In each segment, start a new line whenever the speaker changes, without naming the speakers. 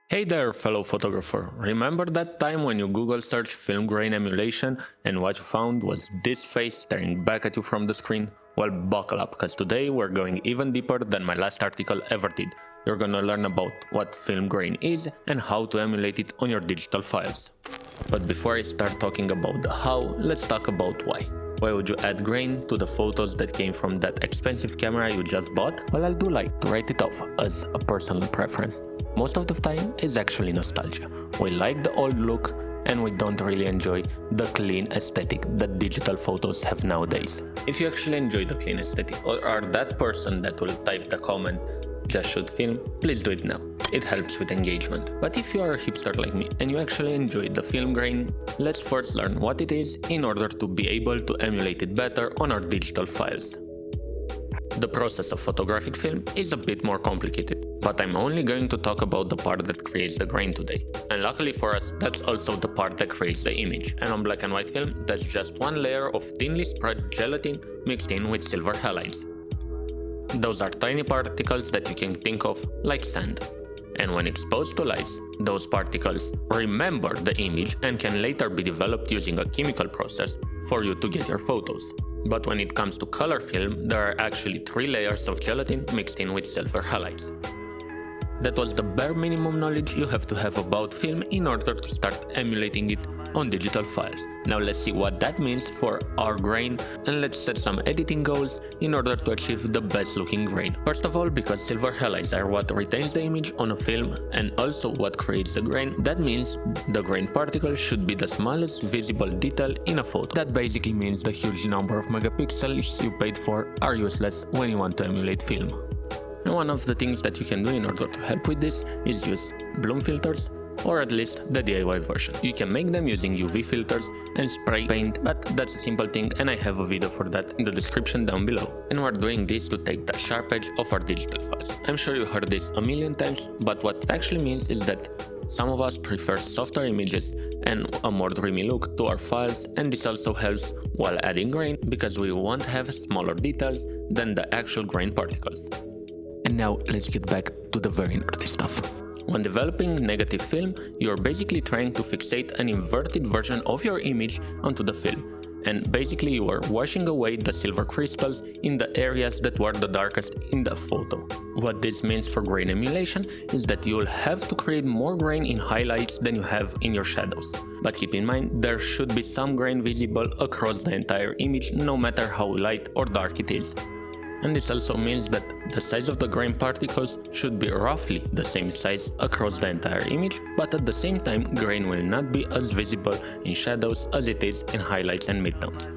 Hey there, fellow photographer. Remember that time when you Google search film grain emulation and what you found was this face staring back at you from the screen? Well, buckle up, because today we're going even deeper than my last article ever did. You're gonna learn about what film grain is and how to emulate it on your digital files. But before I start talking about the how, let's talk about why. Why would you add grain to the photos that came from that expensive camera you just bought? Well, I'll do like to write it off as a personal preference. Most of the time it's actually nostalgia. We like the old look and we don't really enjoy the clean aesthetic that digital photos have nowadays. If you actually enjoy the clean aesthetic or are that person that will type the comment "just shoot film," please do it now. It helps with engagement. But if you are a hipster like me and you actually enjoy the film grain, let's first learn what it is in order to be able to emulate it better on our digital files. The process of photographic film is a bit more complicated, but I'm only going to talk about the part that creates the grain today. And luckily for us, that's also the part that creates the image. And on black and white film, that's just one layer of thinly spread gelatin mixed in with silver halides. Those are tiny particles that you can think of like sand. And when exposed to lights, those particles remember the image and can later be developed using a chemical process for you to get your photos. But when it comes to color film, there are actually 3 layers of gelatin mixed in with silver halides. That was the bare minimum knowledge you have to have about film in order to start emulating it on digital files. Now let's see what that means for our grain, and let's set some editing goals in order to achieve the best looking grain. First of all, because silver halides are what retains the image on a film and also what creates the grain, that means the grain particle should be the smallest visible detail in a photo. That basically means the huge number of megapixels you paid for are useless when you want to emulate film. And one of the things that you can do in order to help with this is use bloom filters, or at least the DIY version. You can make them using UV filters and spray paint, but that's a simple thing and I have a video for that in the description down below. And we're doing this to take the sharp edge of our digital files. I'm sure you heard this a million times, but what it actually means is that some of us prefer softer images and a more dreamy look to our files, and this also helps while adding grain because we won't have smaller details than the actual grain particles. And now let's get back to the very nerdy stuff. When developing negative film, you're basically trying to fixate an inverted version of your image onto the film. And basically you are washing away the silver crystals in the areas that were the darkest in the photo. What this means for grain emulation is that you'll have to create more grain in highlights than you have in your shadows. But keep in mind, there should be some grain visible across the entire image, no matter how light or dark it is. And this also means that the size of the grain particles should be roughly the same size across the entire image, but at the same time grain will not be as visible in shadows as it is in highlights and midtones.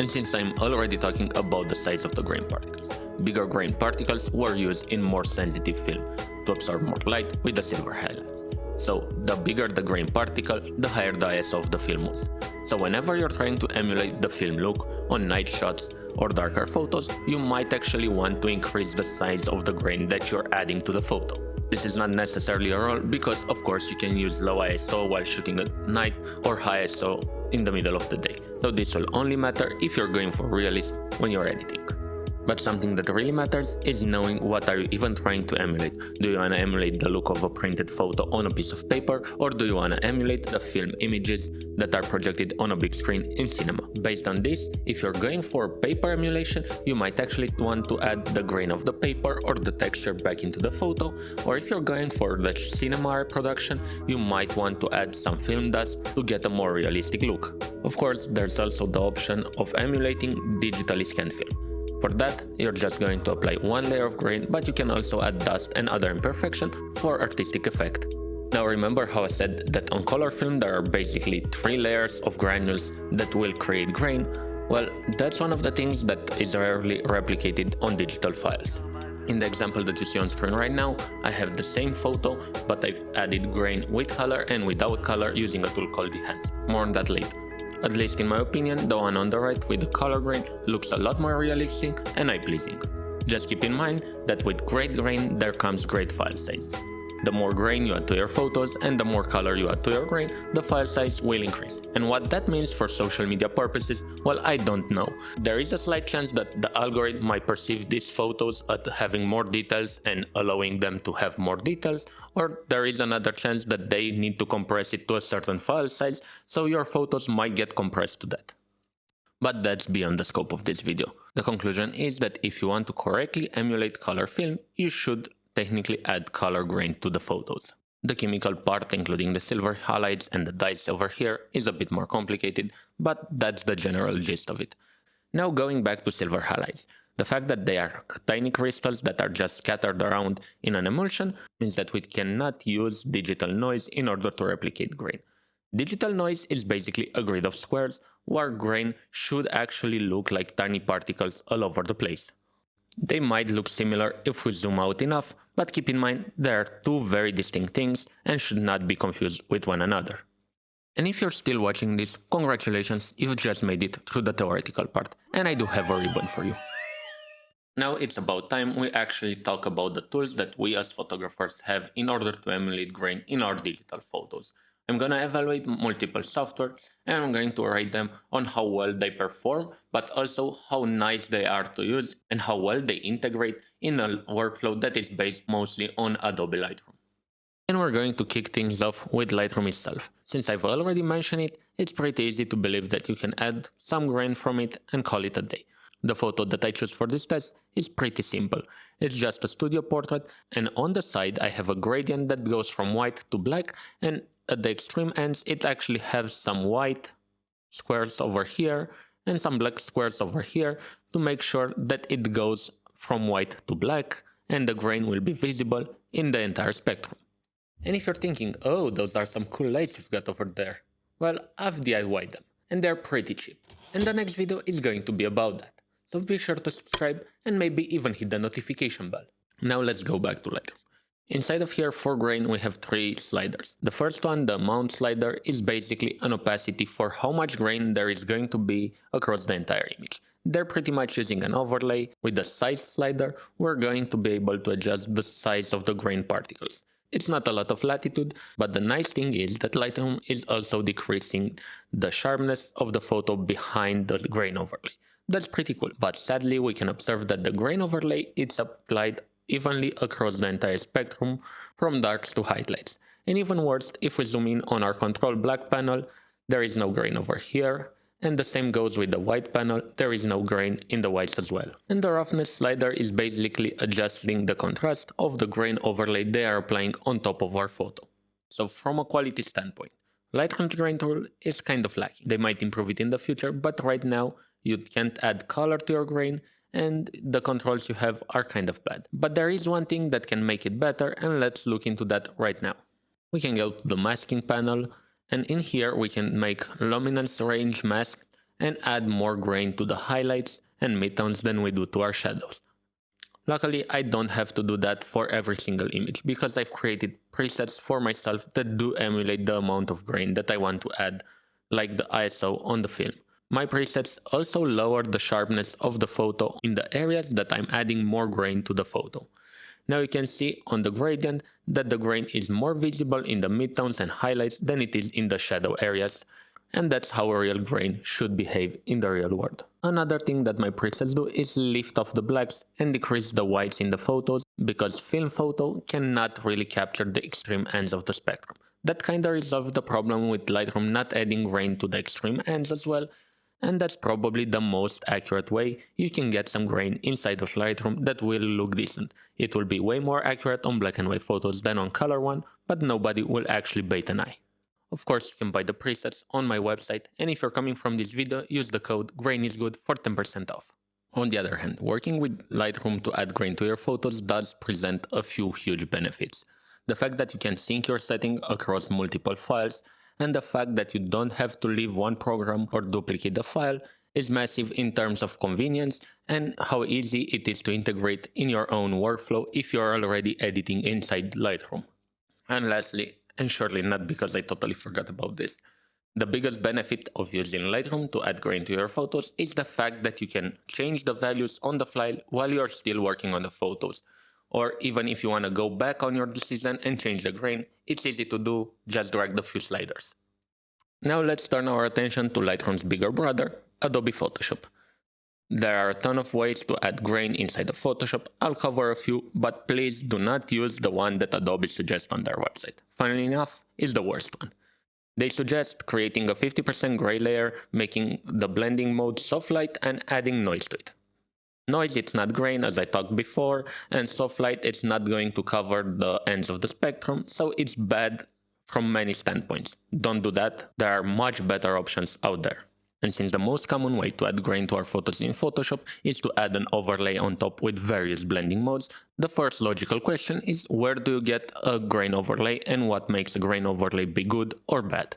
And since I'm already talking about the size of the grain particles, bigger grain particles were used in more sensitive film to absorb more light with the silver highlights. So the bigger the grain particle, the higher the ISO of the film was. So whenever you're trying to emulate the film look on night shots or darker photos, you might actually want to increase the size of the grain that you're adding to the photo. This is not necessarily a rule because of course you can use low ISO while shooting at night or high ISO in the middle of the day. So this will only matter if you're going for realism when you're editing. But something that really matters is knowing what are you even trying to emulate. Do you want to emulate the look of a printed photo on a piece of paper, or do you want to emulate the film images that are projected on a big screen in cinema? Based on this, if you're going for paper emulation, you might actually want to add the grain of the paper or the texture back into the photo, or if you're going for the cinema reproduction, you might want to add some film dust to get a more realistic look. Of course, there's also the option of emulating digitally scanned film. For that, you're just going to apply one layer of grain, but you can also add dust and other imperfection for artistic effect. Now remember how I said that on color film there are basically 3 layers of granules that will create grain? Well, that's one of the things that is rarely replicated on digital files. In the example that you see on screen right now, I have the same photo, but I've added grain with color and without color using a tool called Enhance. More on that later. At least in my opinion, the one on the right with the color grain looks a lot more realistic and eye-pleasing. Just keep in mind that with great grain there comes great file sizes. The more grain you add to your photos and the more color you add to your grain, the file size will increase. And what that means for social media purposes, well, I don't know. There is a slight chance that the algorithm might perceive these photos as having more details and allowing them to have more details, or there is another chance that they need to compress it to a certain file size, so your photos might get compressed to that. But that's beyond the scope of this video. The conclusion is that if you want to correctly emulate color film, you should technically add color grain to the photos. The chemical part, including the silver halides and the dyes over here, is a bit more complicated, but that's the general gist of it. Now going back to silver halides. The fact that they are tiny crystals that are just scattered around in an emulsion means that we cannot use digital noise in order to replicate grain. Digital noise is basically a grid of squares where grain should actually look like tiny particles all over the place. They might look similar if we zoom out enough, but keep in mind they are two very distinct things and should not be confused with one another. And if you're still watching this, congratulations, you've just made it through the theoretical part, and I do have a ribbon for you. Now it's about time we actually talk about the tools that we as photographers have in order to emulate grain in our digital photos. I'm gonna evaluate multiple software and I'm going to rate them on how well they perform, but also how nice they are to use and how well they integrate in a workflow that is based mostly on Adobe Lightroom. And we're going to kick things off with Lightroom itself. Since I've already mentioned it, it's pretty easy to believe that you can add some grain from it and call it a day. The photo that I choose for this test is pretty simple. It's just a studio portrait, and on the side I have a gradient that goes from white to black, and at the extreme ends it actually has some white squares over here and some black squares over here to make sure that it goes from white to black and the grain will be visible in the entire spectrum. And if you're thinking, oh, those are some cool lights you've got over there, well, I've DIY'd them and they're pretty cheap. And the next video is going to be about that. So be sure to subscribe and maybe even hit the notification bell. Now let's go back to Lightroom. Inside of here for grain we have three sliders. The first one, the amount slider, is basically an opacity for how much grain there is going to be across the entire image. They're pretty much using an overlay. With the size slider, we're going to be able to adjust the size of the grain particles. It's not a lot of latitude, but the nice thing is that Lightroom is also decreasing the sharpness of the photo behind the grain overlay. That's pretty cool, but sadly we can observe that the grain overlay is applied evenly across the entire spectrum from darks to highlights. And even worse, if we zoom in on our control black panel, there is no grain over here, and the same goes with the white panel, there is no grain in the whites as well. And the roughness slider is basically adjusting the contrast of the grain overlay they are applying on top of our photo. So from a quality standpoint, Lightroom's grain tool is kind of lacking. They might improve it in the future, but right now you can't add color to your grain and the controls you have are kind of bad. But there is one thing that can make it better, and let's look into that right now. We can go to the masking panel, and in here we can make luminance range mask and add more grain to the highlights and midtones than we do to our shadows. Luckily I don't have to do that for every single image because I've created presets for myself that do emulate the amount of grain that I want to add, like the ISO on the film. My presets also lower the sharpness of the photo in the areas that I'm adding more grain to the photo. Now you can see on the gradient that the grain is more visible in the midtones and highlights than it is in the shadow areas, and that's how a real grain should behave in the real world. Another thing that my presets do is lift off the blacks and decrease the whites in the photos, because film photo cannot really capture the extreme ends of the spectrum. That kinda resolves the problem with Lightroom not adding grain to the extreme ends as well, and that's probably the most accurate way you can get some grain inside of Lightroom that will look decent. It will be way more accurate on black and white photos than on color one, but nobody will actually bait an eye. Of course, you can buy the presets on my website, and if you're coming from this video, use the code GRAINISGOOD for 10% off. On the other hand, working with Lightroom to add grain to your photos does present a few huge benefits. The fact that you can sync your setting across multiple files, and the fact that you don't have to leave one program or duplicate the file is massive in terms of convenience and how easy it is to integrate in your own workflow if you're already editing inside Lightroom. And lastly, and surely not because I totally forgot about this, the biggest benefit of using Lightroom to add grain to your photos is the fact that you can change the values on the fly while you're still working on the photos. Or even if you want to go back on your decision and change the grain, it's easy to do, just drag the few sliders. Now let's turn our attention to Lightroom's bigger brother, Adobe Photoshop. There are a ton of ways to add grain inside of Photoshop. I'll cover a few, but please do not use the one that Adobe suggests on their website. Funnily enough, it's the worst one. They suggest creating a 50% gray layer, making the blending mode soft light and adding noise to it. Noise, it's not grain as I talked before, and soft light, it's not going to cover the ends of the spectrum, so it's bad from many standpoints. Don't do that, there are much better options out there. And since the most common way to add grain to our photos in Photoshop is to add an overlay on top with various blending modes, the first logical question is where do you get a grain overlay and what makes a grain overlay be good or bad?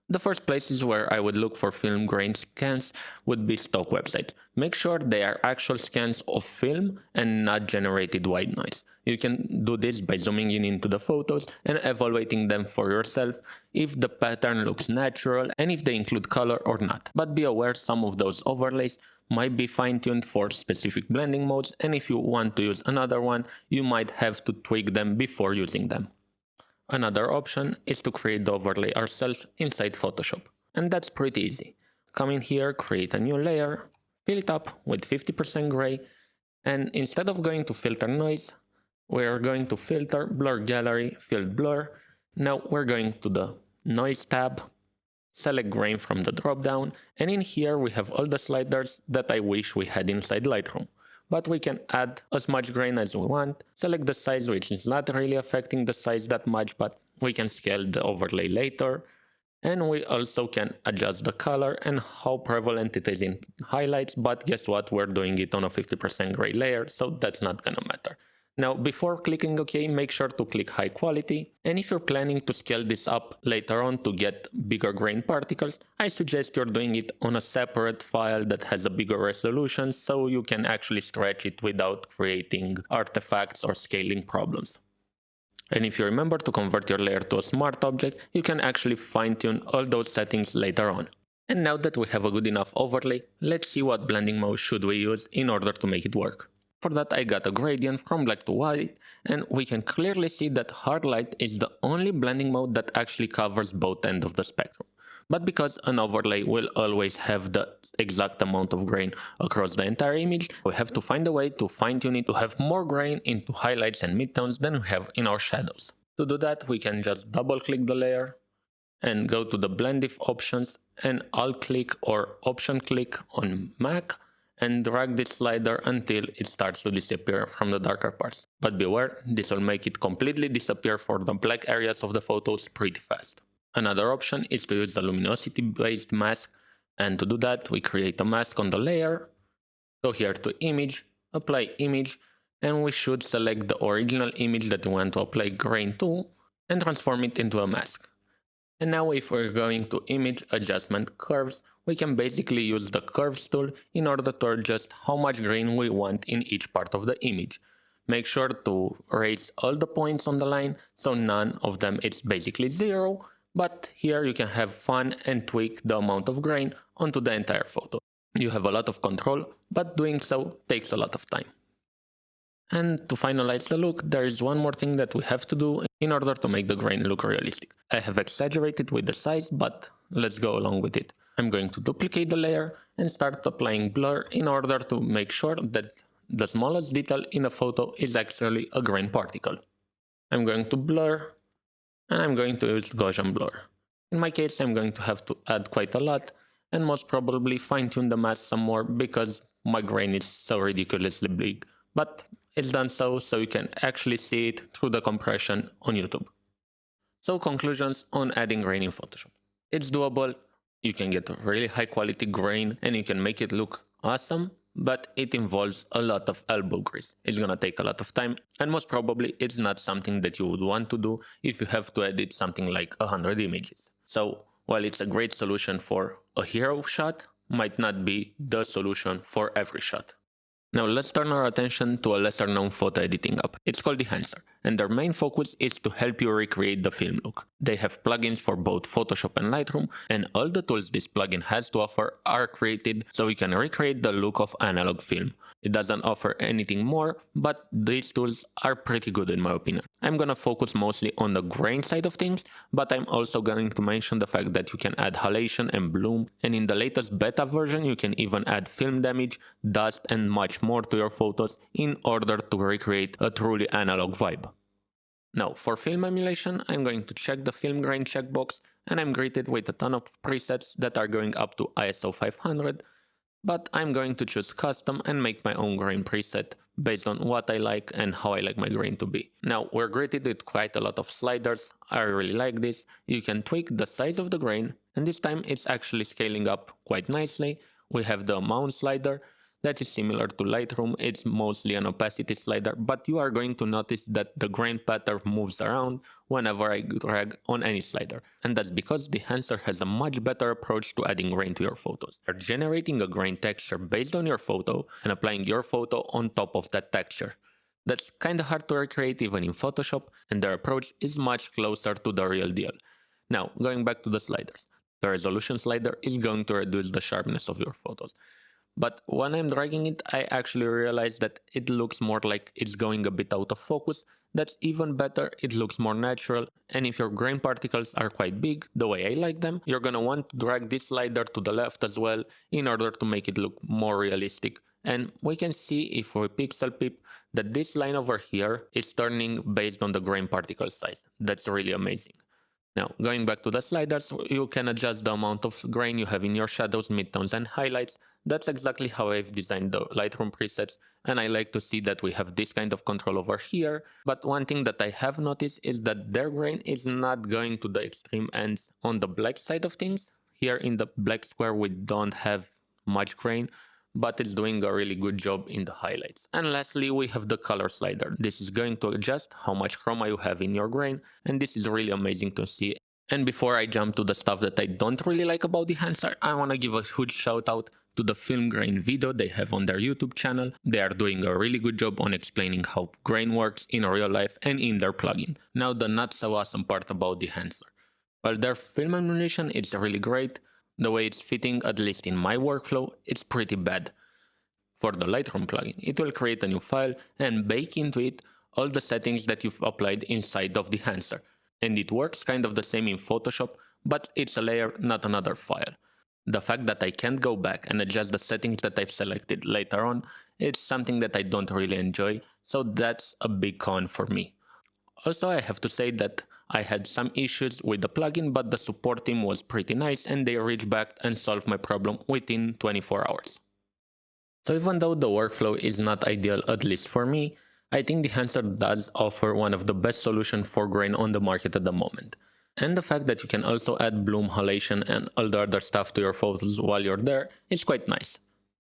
The first places where I would look for film grain scans would be stock websites. Make sure they are actual scans of film and not generated white noise. You can do this by zooming in into the photos and evaluating them for yourself if the pattern looks natural and if they include color or not. But be aware some of those overlays might be fine-tuned for specific blending modes, and if you want to use another one, you might have to tweak them before using them. Another option is to create the overlay ourselves inside Photoshop, and that's pretty easy. Come in here, create a new layer, fill it up with 50% gray, and instead of going to filter noise, we're going to filter blur gallery, field blur. Now we're going to the noise tab, select grain from the drop-down, and in here we have all the sliders that I wish we had inside Lightroom. But we can add as much grain as we want, select the size which is not really affecting the size that much, but we can scale the overlay later. And we also can adjust the color and how prevalent it is in highlights, but guess what, we're doing it on a 50% gray layer, so that's not gonna matter. Now, before clicking OK, make sure to click high quality, and if you're planning to scale this up later on to get bigger grain particles, I suggest you're doing it on a separate file that has a bigger resolution so you can actually stretch it without creating artifacts or scaling problems. And if you remember to convert your layer to a smart object, you can actually fine-tune all those settings later on. And now that we have a good enough overlay, let's see what blending mode should we use in order to make it work. For that I got a gradient from black to white, and we can clearly see that hard light is the only blending mode that actually covers both ends of the spectrum. But because an overlay will always have the exact amount of grain across the entire image, we have to find a way to fine-tune it to have more grain into highlights and midtones than we have in our shadows. To do that, we can just double-click the layer and go to the blend if options and alt-click or option-click on Mac and drag this slider until it starts to disappear from the darker parts. But beware, this will make it completely disappear for the black areas of the photos pretty fast. Another option is to use the luminosity based mask, and to do that we create a mask on the layer, go here to image, apply image, and we should select the original image that we want to apply grain to and transform it into a mask. And now if we're going to image adjustment curves, we can basically use the curves tool in order to adjust how much grain we want in each part of the image. Make sure to raise all the points on the line so none of them is basically zero, but here you can have fun and tweak the amount of grain onto the entire photo. You have a lot of control, but doing so takes a lot of time. And to finalize the look, there is one more thing that we have to do in order to make the grain look realistic. I have exaggerated with the size, but let's go along with it. I'm going to duplicate the layer and start applying blur in order to make sure that the smallest detail in a photo is actually a grain particle. I'm going to blur, and I'm going to use Gaussian blur. In my case, I'm going to have to add quite a lot, and most probably fine-tune the mask some more because my grain is so ridiculously big. But it's done so you can actually see it through the compression on YouTube. So conclusions on adding grain in Photoshop. It's doable, you can get a really high quality grain and you can make it look awesome, but it involves a lot of elbow grease. It's gonna take a lot of time, and most probably it's not something that you would want to do if you have to edit something like 100 images. So while it's a great solution for a hero shot, might not be the solution for every shot. Now let's turn our attention to a lesser known photo editing app. It's called Enhancer, and their main focus is to help you recreate the film look. They have plugins for both Photoshop and Lightroom, and all the tools this plugin has to offer are created so you can recreate the look of analog film. It doesn't offer anything more, but these tools are pretty good in my opinion. I'm gonna focus mostly on the grain side of things, but I'm also going to mention the fact that you can add halation and bloom, and in the latest beta version you can even add film damage, dust and much more to your photos in order to recreate a truly analog vibe. Now for film emulation, I'm going to check the film grain checkbox, and I'm greeted with a ton of presets that are going up to ISO 500, but I'm going to choose custom and make my own grain preset based on what I like and how I like my grain to be. Now we're greeted with quite a lot of sliders. I really like this. You can tweak the size of the grain, and this time it's actually scaling up quite nicely. We have the amount slider that is similar to Lightroom. It's mostly an opacity slider, but you are going to notice that the grain pattern moves around whenever I drag on any slider, and that's because the enhancer has a much better approach to adding grain to your photos. You're generating a grain texture based on your photo and applying your photo on top of that texture. That's kinda hard to recreate even in Photoshop, and their approach is much closer to the real deal. Now, going back to the sliders. The resolution slider is going to reduce the sharpness of your photos. But when I'm dragging it, I actually realize that it looks more like it's going a bit out of focus. That's even better, it looks more natural, and if your grain particles are quite big, the way I like them, you're gonna want to drag this slider to the left as well in order to make it look more realistic. And we can see if we pixel peep that this line over here is turning based on the grain particle size. That's really amazing. Now, going back to the sliders, you can adjust the amount of grain you have in your shadows, midtones and highlights. That's exactly how I've designed the Lightroom presets, and I like to see that we have this kind of control over here. But one thing that I have noticed is that their grain is not going to the extreme ends on the black side of things. Here in the black square we don't have much grain, but it's doing a really good job in the highlights. And lastly, we have the color slider. This is going to adjust how much chroma you have in your grain, and this is really amazing to see. And before I jump to the stuff that I don't really like about the enhancer, I want to give a huge shout out to the film grain video they have on their YouTube channel. They are doing a really good job on explaining how grain works in real life and in their plugin. Now the not so awesome part about the enhancer. While their film emulation is really great, the way it's fitting, at least in my workflow, it's pretty bad. For the Lightroom plugin, it will create a new file and bake into it all the settings that you've applied inside of the enhancer. And it works kind of the same in Photoshop, but it's a layer, not another file. The fact that I can't go back and adjust the settings that I've selected later on, it's something that I don't really enjoy, so that's a big con for me. Also, I have to say that I had some issues with the plugin, but the support team was pretty nice and they reached back and solved my problem within 24 hours. So even though the workflow is not ideal, at least for me, I think the enhancer does offer one of the best solutions for grain on the market at the moment. And the fact that you can also add bloom, halation and all the other stuff to your photos while you're there is quite nice.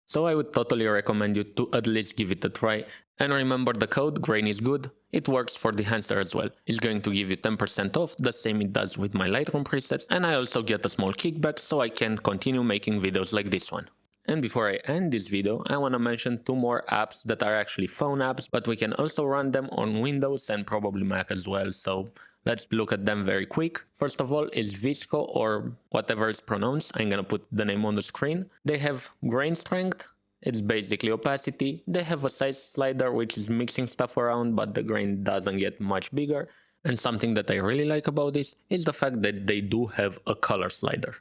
So I would totally recommend you to at least give it a try. And remember the code grain is good, it works for the enhancer as well. It's going to give you 10% off, the same it does with my Lightroom presets, and I also get a small kickback so I can continue making videos like this one. And before I end this video, I want to mention two more apps that are actually phone apps, but we can also run them on Windows and probably Mac as well, so let's look at them very quick. First of all is Visco, or whatever it's pronounced, I'm gonna put the name on the screen. They have grain strength, it's basically opacity. They have a size slider which is mixing stuff around, but the grain doesn't get much bigger. And something that I really like about this is the fact that they do have a color slider.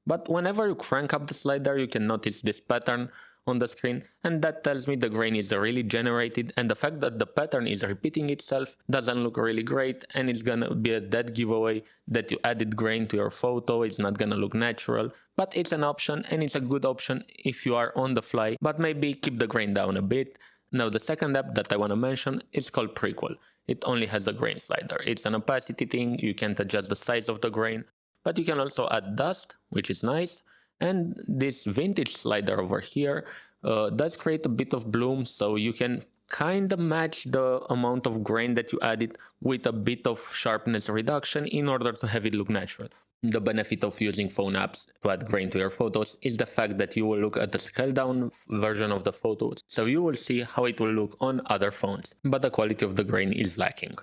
But whenever you crank up the slider, you can notice this pattern on the screen, and that tells me the grain is really generated, and the fact that the pattern is repeating itself doesn't look really great, and it's gonna be a dead giveaway that you added grain to your photo. It's not gonna look natural, but it's an option, and it's a good option if you are on the fly, but maybe keep the grain down a bit. Now the second app that I want to mention is called Prequel. It only has a grain slider. It's an opacity thing, you can't adjust the size of the grain, but you can also add dust, which is nice. And this vintage slider over here does create a bit of bloom, so you can kind of match the amount of grain that you added with a bit of sharpness reduction in order to have it look natural. The benefit of using phone apps to add grain to your photos is the fact that you will look at the scaled down version of the photos, so you will see how it will look on other phones, but the quality of the grain is lacking.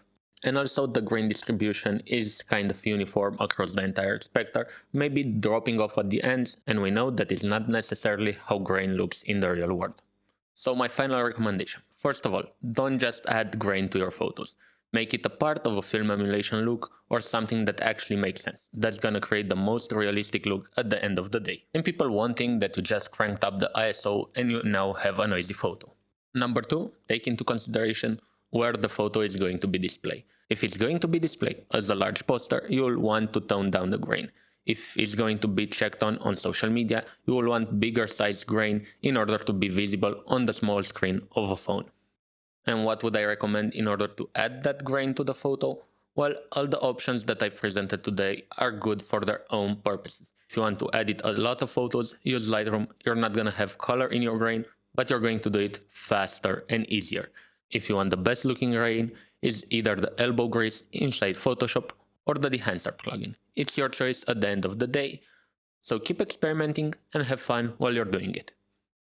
And also the grain distribution is kind of uniform across the entire spectrum, maybe dropping off at the ends, and we know that is not necessarily how grain looks in the real world. So my final recommendation, first of all, don't just add grain to your photos. Make it a part of a film emulation look or something that actually makes sense. That's gonna create the most realistic look at the end of the day. And people won't think that you just cranked up the ISO and you now have a noisy photo. Number 2, take into consideration where the photo is going to be displayed. If it's going to be displayed as a large poster, you'll want to tone down the grain. If it's going to be checked on social media, you will want bigger size grain in order to be visible on the small screen of a phone. And what would I recommend in order to add that grain to the photo? Well, all the options that I presented today are good for their own purposes. If you want to edit a lot of photos, use Lightroom. You're not gonna have color in your grain, but you're going to do it faster and easier. If you want the best looking grain, is either the elbow grease inside Photoshop or the Dehancer plugin. It's your choice at the end of the day. So keep experimenting and have fun while you're doing it.